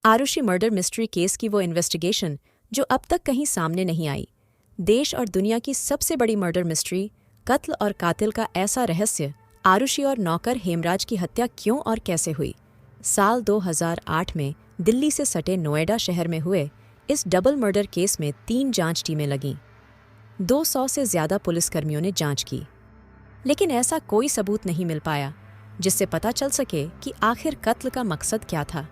Arushi murder mystery case की वो investigation जो अब तक कहीं सामने नहीं आई। देश और दुनिया की सबसे बड़ी मर्डर मिस्ट्री, कत्ल और कातिल का ऐसा रहस्य, आरुषि और नौकर हेमराज की हत्या क्यों और कैसे हुई। साल 2008 में दिल्ली से सटे नोएडा शहर में हुए इस डबल मर्डर केस में 3 जांच टीमें लगीं। 200 से ज्यादा पुलिसकर्मियों ने जांच की, लेकिन ऐसा कोई सबूत नहीं मिल पाया जिससे पता चल सके कि आखिर कत्ल का मकसद क्या था।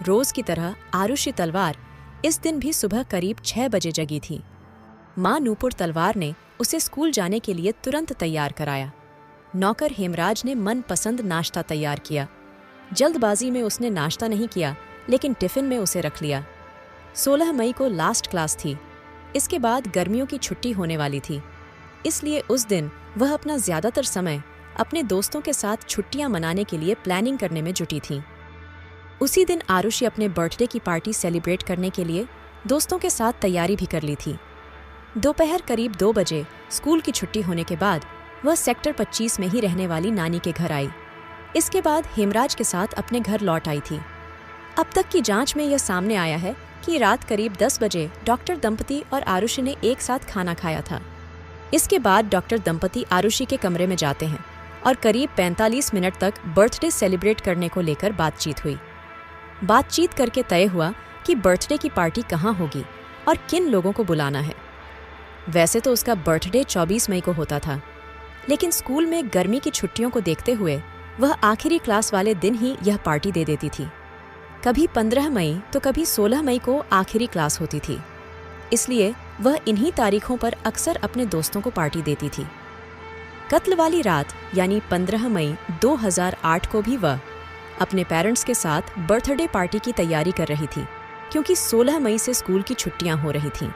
रोज की तरह आरुषि तलवार इस दिन भी सुबह करीब 6 बजे जगी थी। मां नूपुर तलवार ने उसे स्कूल जाने के लिए तुरंत तैयार कराया। नौकर हेमराज ने मनपसंद नाश्ता तैयार किया। जल्दबाजी में उसने नाश्ता नहीं किया, लेकिन टिफिन में उसे रख लिया। 16 मई को लास्ट क्लास थी। इसके बाद गर्मियों की छुट्टी होने वाली थी, इसलिए उस दिन वह अपना ज्यादातर समय अपने दोस्तों के साथ छुट्टियां मनाने के लिए प्लानिंग करने में जुटी थी। उसी दिन आरुषि अपने बर्थडे की पार्टी सेलिब्रेट करने के लिए दोस्तों के साथ तैयारी भी कर ली थी। दोपहर करीब 2 बजे स्कूल की छुट्टी होने के बाद वह सेक्टर 25 में ही रहने वाली नानी के घर आई। इसके बाद हेमराज के साथ अपने घर लौट आई थी। अब तक की जांच में यह सामने आया है कि रात करीब 10 बजे डॉक्टर दंपति और आरुषि ने एक साथ खाना खाया था। इसके बाद डॉक्टर दंपति आरुषि के कमरे में जाते हैं और करीब 45 मिनट तक बर्थडे सेलिब्रेट करने को लेकर बातचीत हुई। बातचीत करके तय हुआ कि बर्थडे की पार्टी कहाँ होगी और किन लोगों को बुलाना है। वैसे तो उसका बर्थडे 24 मई को होता था, लेकिन स्कूल में गर्मी की छुट्टियों को देखते हुए वह आखिरी क्लास वाले दिन ही यह पार्टी दे देती थी। कभी 15 मई तो कभी 16 मई को आखिरी क्लास होती थी, इसलिए वह इन्हीं तारीखों पर अक्सर अपने दोस्तों को पार्टी देती थी। कत्ल वाली रात यानी 15 मई 2008 को भी वह अपने पेरेंट्स के साथ बर्थडे पार्टी की तैयारी कर रही थी, क्योंकि 16 मई से स्कूल की छुट्टियां हो रही थीं।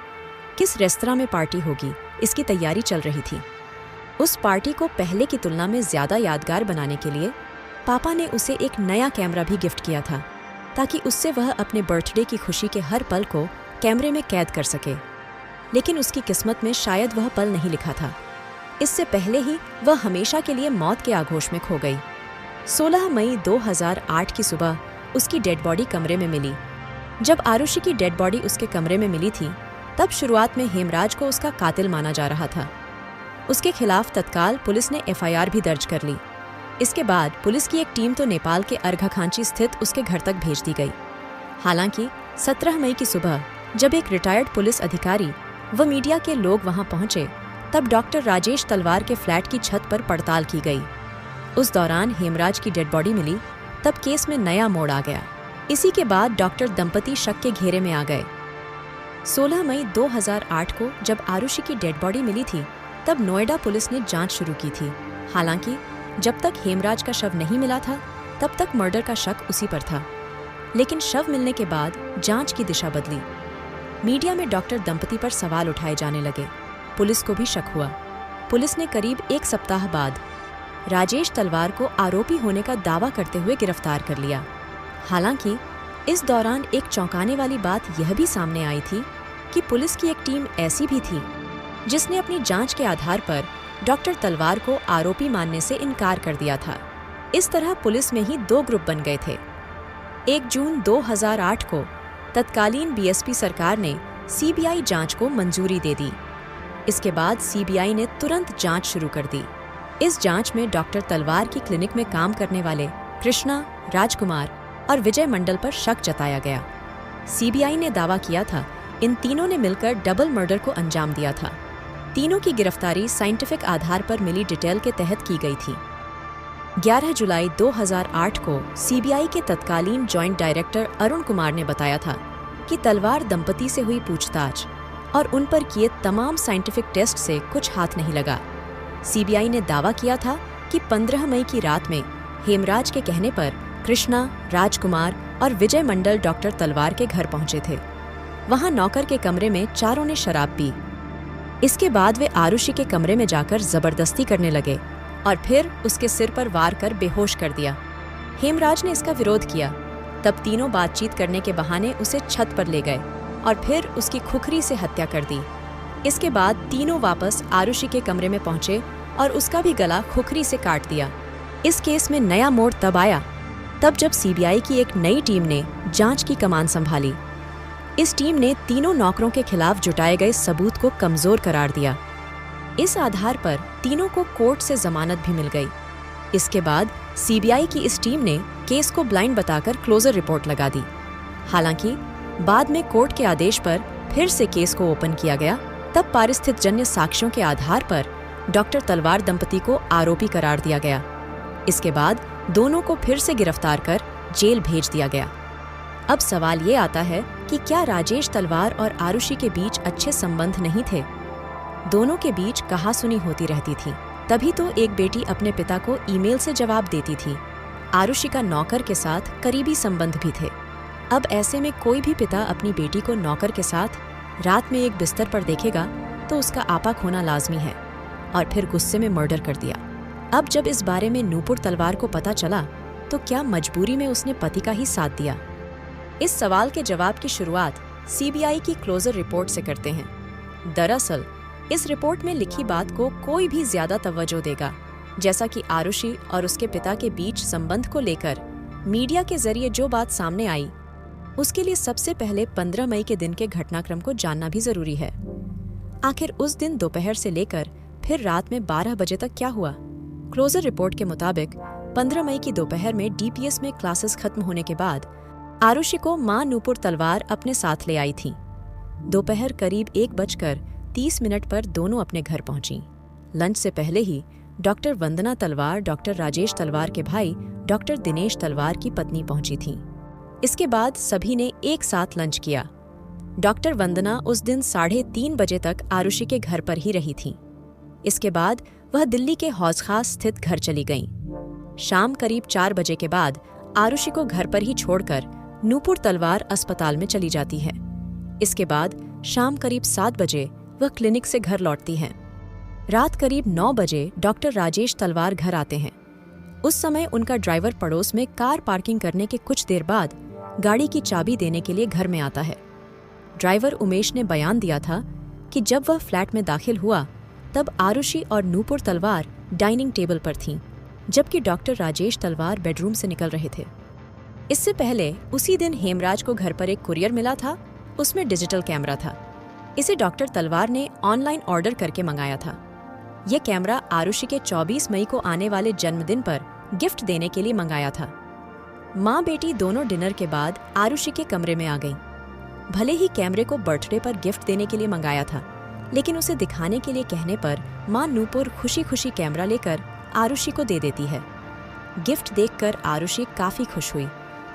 किस रेस्तरां में पार्टी होगी, इसकी तैयारी चल रही थी। उस पार्टी को पहले की तुलना में ज्यादा यादगार बनाने के लिए पापा ने उसे एक नया कैमरा भी गिफ्ट किया था, ताकि उससे वह अपने बर्थडे की खुशी के हर पल को कैमरे में कैद कर सके। लेकिन उसकी किस्मत में शायद वह पल नहीं लिखा था। इससे पहले ही वह हमेशा के लिए मौत के आगोश में खो गई। 16 मई 2008 की सुबह उसकी डेड बॉडी कमरे में मिली। जब आरुषि की डेड बॉडी उसके कमरे में मिली थी, तब शुरुआत में हेमराज को उसका कातिल माना जा रहा था। उसके खिलाफ तत्काल पुलिस ने एफआईआर भी दर्ज कर ली। इसके बाद पुलिस की एक टीम तो नेपाल के अर्घाखांची स्थित उसके घर तक भेज दी गई। हालांकि 17 मई की सुबह जब एक रिटायर्ड पुलिस अधिकारी व मीडिया के लोग वहां पहुंचे, तब डॉक्टर राजेश तलवार के फ्लैट की छत पर पड़ताल की गई। उस दौरान हेमराज की डेड बॉडी मिली, तब केस में नया मोड़ आ गया। इसी के बाद डॉक्टर दंपति शक के घेरे में आ गए। 16 मई 2008 को जब आरुषि की डेड बॉडी मिली थी, तब नोएडा पुलिस ने जांच शुरू की थी। हालांकि जब तक हेमराज का शव नहीं मिला था, तब तक मर्डर का शक उसी पर था। लेकिन शव मिलने के बाद जांच की दिशा बदली। मीडिया में डॉक्टर दंपति पर सवाल उठाए जाने लगे। पुलिस को भी शक हुआ। पुलिस ने करीब 1 सप्ताह बाद राजेश तलवार को आरोपी होने का दावा करते हुए गिरफ्तार कर लिया। हालांकि इस दौरान एक चौंकाने वाली बात यह भी सामने आई थी कि पुलिस की एक टीम ऐसी भी थी जिसने अपनी जांच के आधार पर डॉक्टर तलवार को आरोपी मानने से इनकार कर दिया था। इस तरह पुलिस में ही 2 ग्रुप बन गए थे। 1 जून 2008 को तत्कालीन बीएसपी सरकार ने सीबीआई जांच को मंजूरी दे दी। इसके बाद सीबीआई ने तुरंत जांच शुरू कर दी। इस जांच में डॉक्टर तलवार की क्लिनिक में काम करने वाले कृष्णा, राजकुमार और विजय मंडल पर शक जताया गया। सीबीआई ने दावा किया था इन तीनों ने मिलकर डबल मर्डर को अंजाम दिया था। तीनों की गिरफ्तारी साइंटिफिक आधार पर मिली डिटेल के तहत की गई थी। 11 जुलाई 2008 को सीबीआई के तत्कालीन जॉइंट डायरेक्टर अरुण कुमार ने बताया था कि तलवार दंपति से हुई पूछताछ और उन पर किए तमाम साइंटिफिक टेस्ट से कुछ हाथ नहीं लगा। सीबीआई ने दावा किया था कि 15 मई की रात में हेमराज के कहने पर कृष्णा, राजकुमार और विजय मंडल डॉक्टर तलवार के घर पहुंचे थे। वहां नौकर के कमरे में चारों ने शराब पी। इसके बाद वे आरुषि के कमरे में जाकर जबरदस्ती करने लगे और फिर उसके सिर पर वार कर बेहोश कर दिया। हेमराज ने इसका विरोध किया। तब तीनों बातचीत करने के बहाने उसे छत पर ले गए और फिर उसकी खुखरी से हत्या कर दी। इसके बाद तीनों वापस आरुषि के कमरे में पहुंचे और उसका भी गला खुखरी से काट दिया। इस केस में नया मोड़ तब आया तब जब सीबीआई की एक नई टीम ने जांच की कमान संभाली। इस टीम ने तीनों नौकरों के खिलाफ जुटाए गए सबूत को कमजोर करार दिया। इस आधार पर तीनों को कोर्ट से जमानत भी मिल गई। इसके बाद सीबीआई की इस टीम ने केस को ब्लाइंड बताकर क्लोजर रिपोर्ट लगा दी। हालांकि बाद में कोर्ट के आदेश पर फिर से केस को ओपन किया गया। तब पारिस्थितिकजन्य साक्ष्यों के आधार पर डॉक्टर तलवार दंपति को आरोपी करार दिया गया। इसके बाद दोनों को फिर से गिरफ्तार कर जेल भेज दिया गया। अब सवाल ये आता है कि क्या राजेश तलवार और आरुषि के बीच अच्छे संबंध नहीं थे? दोनों के बीच कहासुनी होती रहती थी। तभी तो एक बेटी अपने पिता को ईमेल से जवाब देती थी। आरुषि का नौकर के साथ करीबी संबंध भी थे। अब ऐसे में कोई भी पिता अपनी बेटी को नौकर के साथ रात में एक बिस्तर पर देखेगा तो उसका आपा खोना लाजमी है। और फिर गुस्से में मर्डर कर दिया। अब जब इस बारे में नूपुर तलवार को पता चला तो क्या मजबूरी में उसने पति का ही साथ दिया? इस सवाल के जवाब की शुरुआत सीबीआई की क्लोजर रिपोर्ट से करते हैं। दरअसल इस रिपोर्ट में लिखी बात को कोई भी ज्यादा तवज्जो देगा, जैसा कि आरुषि और उसके पिता के बीच संबंध को लेकर मीडिया के जरिए जो बात सामने आई, उसके लिए सबसे पहले 15 मई के दिन के घटनाक्रम को जानना भी जरूरी है। आखिर उस दिन दोपहर से लेकर फिर रात में 12 बजे तक क्या हुआ? क्लोजर रिपोर्ट के मुताबिक 15 मई की दोपहर में डीपीएस में क्लासेस खत्म होने के बाद आरुषि को मां नूपुर तलवार अपने साथ ले आई थी। दोपहर करीब 1:30 पर दोनों अपने घर पहुंची। लंच से पहले ही डॉक्टर वंदना तलवार डॉक्टर राजेश तलवार के भाई डॉक्टर दिनेश तलवार की पत्नी पहुंची थी। इसके बाद सभी ने एक साथ लंच किया। डॉक्टर वंदना उस दिन 3:30 बजे तक आरुषि के घर पर ही रही थी। इसके बाद वह दिल्ली के हौज खास स्थित घर चली गईं। शाम करीब 4 बजे के बाद आरुषि को घर पर ही छोड़कर नूपुर तलवार अस्पताल में चली जाती है। इसके बाद शाम करीब 7 बजे वह क्लिनिक से घर लौटती हैं। रात करीब 9 बजे डॉक्टर राजेश तलवार घर आते हैं। उस समय उनका ड्राइवर पड़ोस में कार पार्किंग करने के कुछ देर बाद गाड़ी की चाबी देने के लिए घर में आता है। ड्राइवर उमेश ने बयान दिया था कि जब वह फ्लैट में दाखिल हुआ तब आरुषि और नूपुर तलवार डाइनिंग टेबल पर थीं, जबकि डॉक्टर राजेश तलवार बेडरूम से निकल रहे थे। इससे पहले उसी दिन हेमराज को घर पर एक कुरियर मिला था। उसमें डिजिटल कैमरा था। इसे डॉक्टर तलवार ने ऑनलाइन ऑर्डर करके मंगाया था। यह कैमरा आरुषि के 24 मई को आने वाले जन्मदिन पर गिफ्ट देने के लिए मंगाया था। माँ बेटी दोनों डिनर के बाद आरुषि के कमरे में आ गईं। भले ही कैमरे को बर्थडे पर गिफ्ट देने के लिए मंगाया था, लेकिन उसे दिखाने के लिए कहने पर माँ नूपुर खुशी खुशी कैमरा लेकर आरुषि को दे देती है। गिफ्ट देखकर आरुषि काफी खुश हुई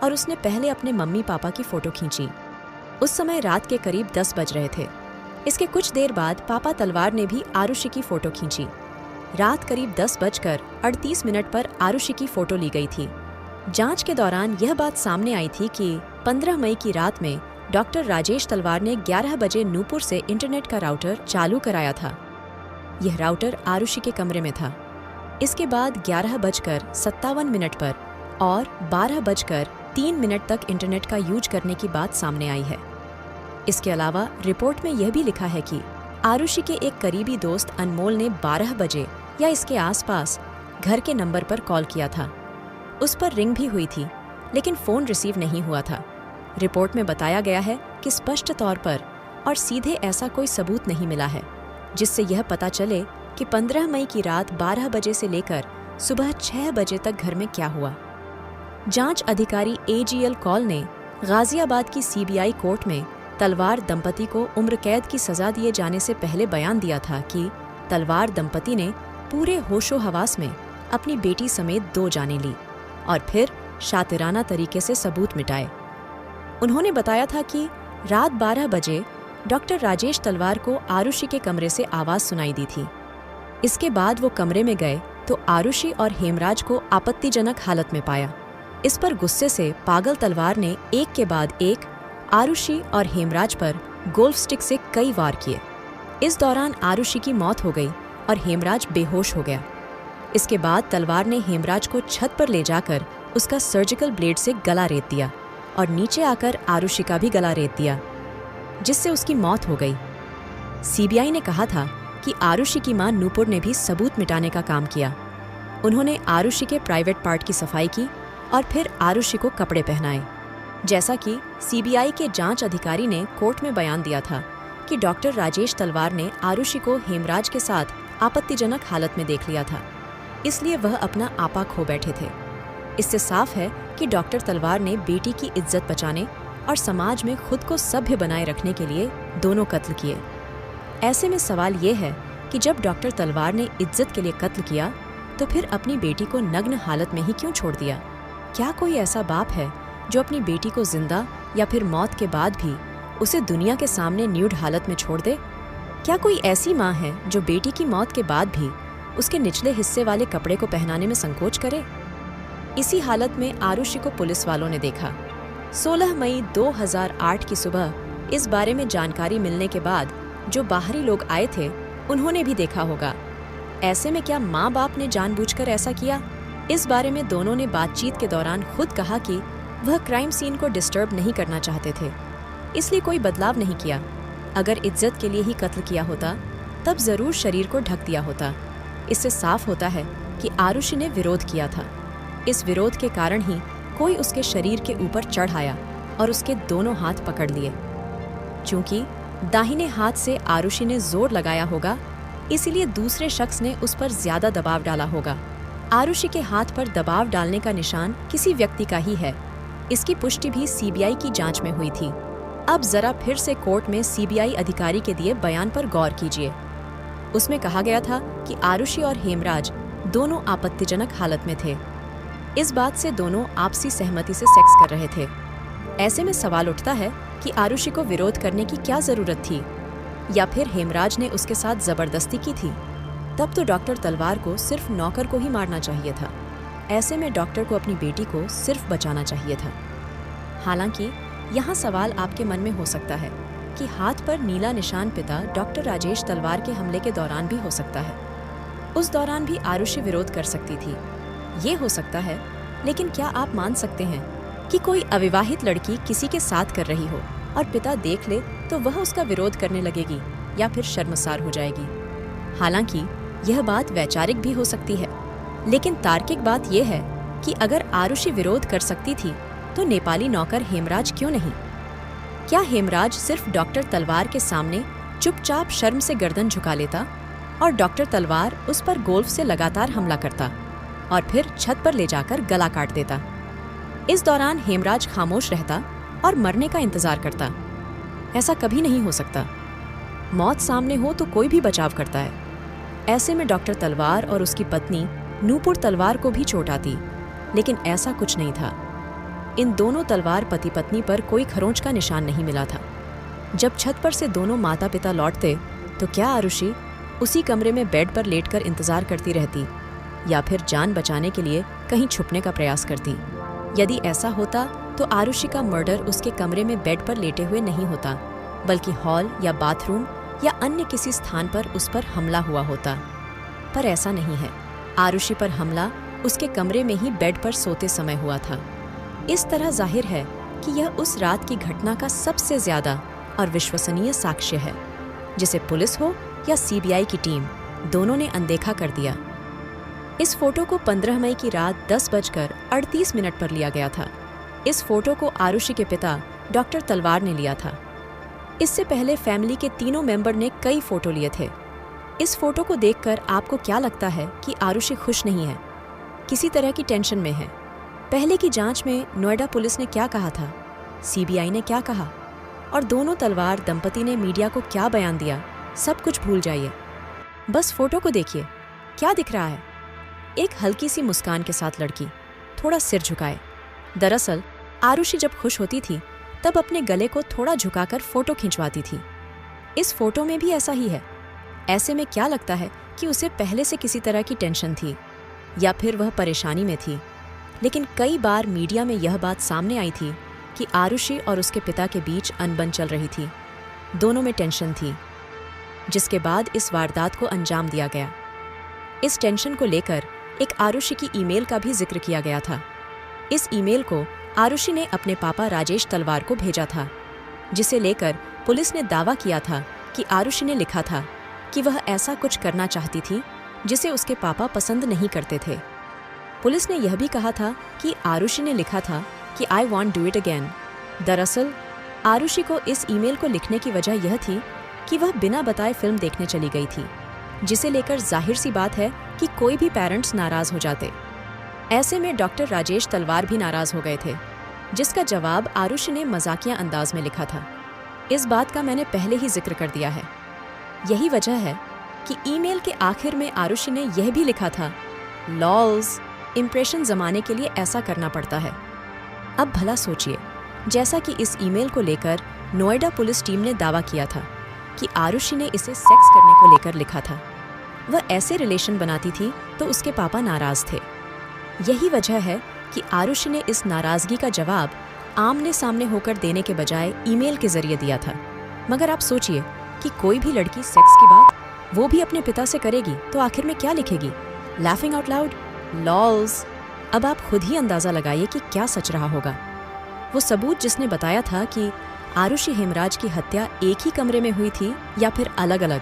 और उसने पहले अपने मम्मी पापा की फोटो खींची। उस समय रात के करीब 10 बज रहे थे। इसके कुछ देर बाद पापा तलवार ने भी आरुषि की फोटो खींची। रात करीब 10:38 पर आरुषि की फोटो ली गई थी। जांच के दौरान यह बात सामने आई थी कि 15 मई की रात में डॉक्टर राजेश तलवार ने 11 बजे नूपुर से इंटरनेट का राउटर चालू कराया था। यह राउटर आरुषि के कमरे में था। इसके बाद 11:57 पर और 12:03 तक इंटरनेट का यूज करने की बात सामने आई है। इसके अलावा रिपोर्ट में यह भी लिखा है कि आरुषि के एक करीबी दोस्त अनमोल ने 12 बजे या इसके आसपास घर के नंबर पर कॉल किया था। उस पर रिंग भी हुई थी, लेकिन फोन रिसीव नहीं हुआ था। रिपोर्ट में बताया गया है कि स्पष्ट तौर पर और सीधे ऐसा कोई सबूत नहीं मिला है जिससे यह पता चले कि 15 मई की रात 12 बजे से लेकर सुबह 6 बजे तक घर में क्या हुआ। जांच अधिकारी AGL कॉल ने गाजियाबाद की CBI कोर्ट में तलवार दंपति को उम्र कैद की सजा दिए जाने से पहले बयान दिया था कि तलवार दंपति ने पूरे होशो हवास में अपनी बेटी समेत 2 जानें ली और फिर शातिराना तरीके से सबूत मिटाए। उन्होंने बताया था कि रात 12 बजे डॉक्टर राजेश तलवार को आरुषि के कमरे से आवाज सुनाई दी थी। इसके बाद वो कमरे में गए तो आरुषि और हेमराज को आपत्तिजनक हालत में पाया। इस पर गुस्से से पागल तलवार ने एक के बाद एक आरुषि और हेमराज पर गोल्फ स्टिक से कई वार किए। इस दौरान आरुषि की मौत हो गई और हेमराज बेहोश हो गया। इसके बाद तलवार ने हेमराज को छत पर ले जाकर उसका सर्जिकल ब्लेड से गला रेत दिया और नीचे आकर आरुषि का भी गला रेत दिया, जिससे उसकी मौत हो गई। CBI ने कहा था कि आरुषि की मां नूपुर ने भी सबूत मिटाने का काम किया। उन्होंने आरुषि के प्राइवेट पार्ट की सफाई की और फिर आरुषि को कपड़े पहनाए। जैसा कि सीबीआई के जांच अधिकारी ने कोर्ट में बयान दिया था कि डॉक्टर राजेश तलवार ने आरुषि को हेमराज के साथ आपत्तिजनक हालत में देख लिया था, इसलिए वह अपना आपा खो बैठे थे। इससे साफ है कि डॉक्टर तलवार ने बेटी की इज्जत बचाने और समाज में खुद को सभ्य बनाए रखने के लिए दोनों कत्ल किए। ऐसे में सवाल ये है कि जब डॉक्टर तलवार ने इज्जत के लिए कत्ल किया तो फिर अपनी बेटी को नग्न हालत में ही क्यों छोड़ दिया? क्या कोई ऐसा बाप है जो अपनी बेटी को जिंदा या फिर मौत के बाद भी उसे दुनिया के सामने न्यूड हालत में छोड़ दे? क्या कोई ऐसी माँ है जो बेटी की मौत के बाद भी उसके निचले हिस्से वाले कपड़े को पहनाने में संकोच करे? इसी हालत में आरुषि को पुलिस वालों ने देखा। 16 मई 2008 की सुबह इस बारे में जानकारी मिलने के बाद जो बाहरी लोग आए थे उन्होंने भी देखा होगा। ऐसे में क्या माँ बाप ने जानबूझकर ऐसा किया? इस बारे में दोनों ने बातचीत के दौरान खुद कहा कि वह क्राइम सीन को डिस्टर्ब नहीं करना चाहते थे, इसलिए कोई बदलाव नहीं किया। अगर इज्जत के लिए ही कत्ल किया होता तब जरूर शरीर को ढक दिया होता। इससे साफ होता है कि आरुषि ने विरोध किया था। इस विरोध के कारण ही कोई उसके शरीर के ऊपर चढ़ आया और उसके दोनों हाथ पकड़ लिए। चूंकि दाहिने हाथ से आरुषि ने जोर लगाया होगा, इसीलिए दूसरे शख्स ने उस पर ज्यादा दबाव डाला होगा। आरुषि के हाथ पर दबाव डालने का निशान किसी व्यक्ति का ही है। इसकी पुष्टि भी सीबीआई की जांच में हुई थी। अब जरा फिर से कोर्ट में सीबीआई अधिकारी के दिए बयान पर गौर कीजिए। उसमें कहा गया था कि आरुषि और हेमराज दोनों आपत्तिजनक हालत में थे। इस बात से दोनों आपसी सहमति से सेक्स कर रहे थे। ऐसे में सवाल उठता है कि आरुषि को विरोध करने की क्या जरूरत थी, या फिर हेमराज ने उसके साथ जबरदस्ती की थी? तब तो डॉक्टर तलवार को सिर्फ नौकर को ही मारना चाहिए था। ऐसे में डॉक्टर को अपनी बेटी को सिर्फ बचाना चाहिए था। हालांकि यहाँ सवाल आपके मन में हो सकता है कि हाथ पर नीला निशान पिता डॉक्टर राजेश तलवार के हमले के दौरान भी हो सकता है। उस दौरान भी आरुषि विरोध कर सकती थी। ये हो सकता है, लेकिन क्या आप मान सकते हैं कि कोई अविवाहित लड़की किसी के साथ कर रही हो और पिता देख ले तो वह उसका विरोध करने लगेगी या फिर शर्मसार हो जाएगी? हालांकि यह बात वैचारिक भी हो सकती है, लेकिन तार्किक बात यह है कि अगर आरुषि विरोध कर सकती थी तो नेपाली नौकर हेमराज क्यों नहीं? क्या हेमराज सिर्फ डॉक्टर तलवार के सामने चुपचाप शर्म से गर्दन झुका लेता और डॉक्टर तलवार उस पर गोल्फ से लगातार हमला करता और फिर छत पर ले जाकर गला काट देता? इस दौरान हेमराज खामोश रहता और मरने का इंतजार करता? ऐसा कभी नहीं हो सकता। मौत सामने हो तो कोई भी बचाव करता है। ऐसे में डॉक्टर तलवार और उसकी पत्नी नूपुर तलवार को भी चोट आती, लेकिन ऐसा कुछ नहीं था। इन दोनों तलवार पति पत्नी पर कोई खरोंच का निशान नहीं मिला था। जब छत पर से दोनों माता पिता लौटते तो क्या आरुषि उसी कमरे में बेड पर लेटकर इंतजार करती रहती, या फिर जान बचाने के लिए कहीं छुपने का प्रयास करती? यदि ऐसा होता तो आरुषि का मर्डर उसके कमरे में बेड पर लेटे हुए नहीं होता, बल्कि हॉल या बाथरूम या अन्य किसी स्थान पर उस पर हमला हुआ होता। पर ऐसा नहीं है। आरुषि पर हमला उसके कमरे में ही बेड पर सोते समय हुआ था। इस तरह जाहिर है कि यह उस रात की घटना का सबसे ज्यादा और विश्वसनीय साक्ष्य है, जिसे पुलिस हो या सीबीआई की टीम, दोनों ने अनदेखा कर दिया। इस फोटो को 15 मई की रात 10:38 पर लिया गया था। इस फोटो को आरुषि के पिता डॉक्टर तलवार ने लिया था। इससे पहले फैमिली के तीनों मेंबर ने कई फोटो लिए थे। इस फोटो को देखकर आपको क्या लगता है कि आरुषि खुश नहीं है, किसी तरह की टेंशन में है? पहले की जांच में नोएडा पुलिस ने क्या कहा था, सीबीआई ने क्या कहा, और दोनों तलवार दंपति ने मीडिया को क्या बयान दिया, सब कुछ भूल जाइए। बस फोटो को देखिए, क्या दिख रहा है? एक हल्की सी मुस्कान के साथ लड़की, थोड़ा सिर झुकाए। दरअसल आरुषि जब खुश होती थी तब अपने गले को थोड़ा झुकाकर फोटो खिंचवाती थी। इस फोटो में भी ऐसा ही है। ऐसे में क्या लगता है कि उसे पहले से किसी तरह की टेंशन थी, या फिर वह परेशानी में थी? लेकिन कई बार मीडिया में यह बात सामने आई थी कि आरुषि और उसके पिता के बीच अनबन चल रही थी, दोनों में टेंशन थी, जिसके बाद इस वारदात को अंजाम दिया गया। इस टेंशन को लेकर एक आरुषि की ईमेल का भी जिक्र किया गया था। इस ईमेल को आरुषि ने अपने पापा राजेश तलवार को भेजा था, जिसे लेकर पुलिस ने दावा किया था कि आरुषि ने लिखा था कि वह ऐसा कुछ करना चाहती थी जिसे उसके पापा पसंद नहीं करते थे। पुलिस ने यह भी कहा था कि आरुषि ने लिखा था कि I want do it again. दरअसल आरुषि को इस ईमेल को लिखने की वजह यह थी कि वह बिना बताए फिल्म देखने चली गई थी, जिसे लेकर जाहिर सी बात है कि कोई भी पेरेंट्स नाराज हो जाते। ऐसे में डॉक्टर राजेश तलवार भी नाराज हो गए थे, जिसका जवाब आरुषि ने मजाकिया अंदाज में लिखा था। इस बात का मैंने पहले ही जिक्र कर दिया है। यही वजह है कि ईमेल के आखिर में आरुषि ने यह भी लिखा था, लॉल्स, इम्प्रेशन जमाने के लिए ऐसा करना पड़ता है। अब भला सोचिए, जैसा कि इस ईमेल को लेकर नोएडा पुलिस टीम ने दावा किया था कि आरुषि ने इसे सेक्स करने को लेकर लिखा था। वह ऐसे रिलेशन बनाती थी तो उसके पापा नाराज थे। यही वजह है कि आरुषि ने इस नाराजगी का जवाब आमने सामने होकर देने के बजाय ईमेल के जरिए दिया था। मगर आप सोचिए कि कोई भी लड़की सेक्स की बात, वो भी अपने पिता से करेगी तो आखिर में क्या लिखेगी? Laughing out loud, lols. अब आप खुद ही अंदाजा लगाइए कि क्या सच रहा होगा। वो सबूत जिसने बताया था कि आरुषि हेमराज की हत्या एक ही कमरे में हुई थी या फिर अलग अलग,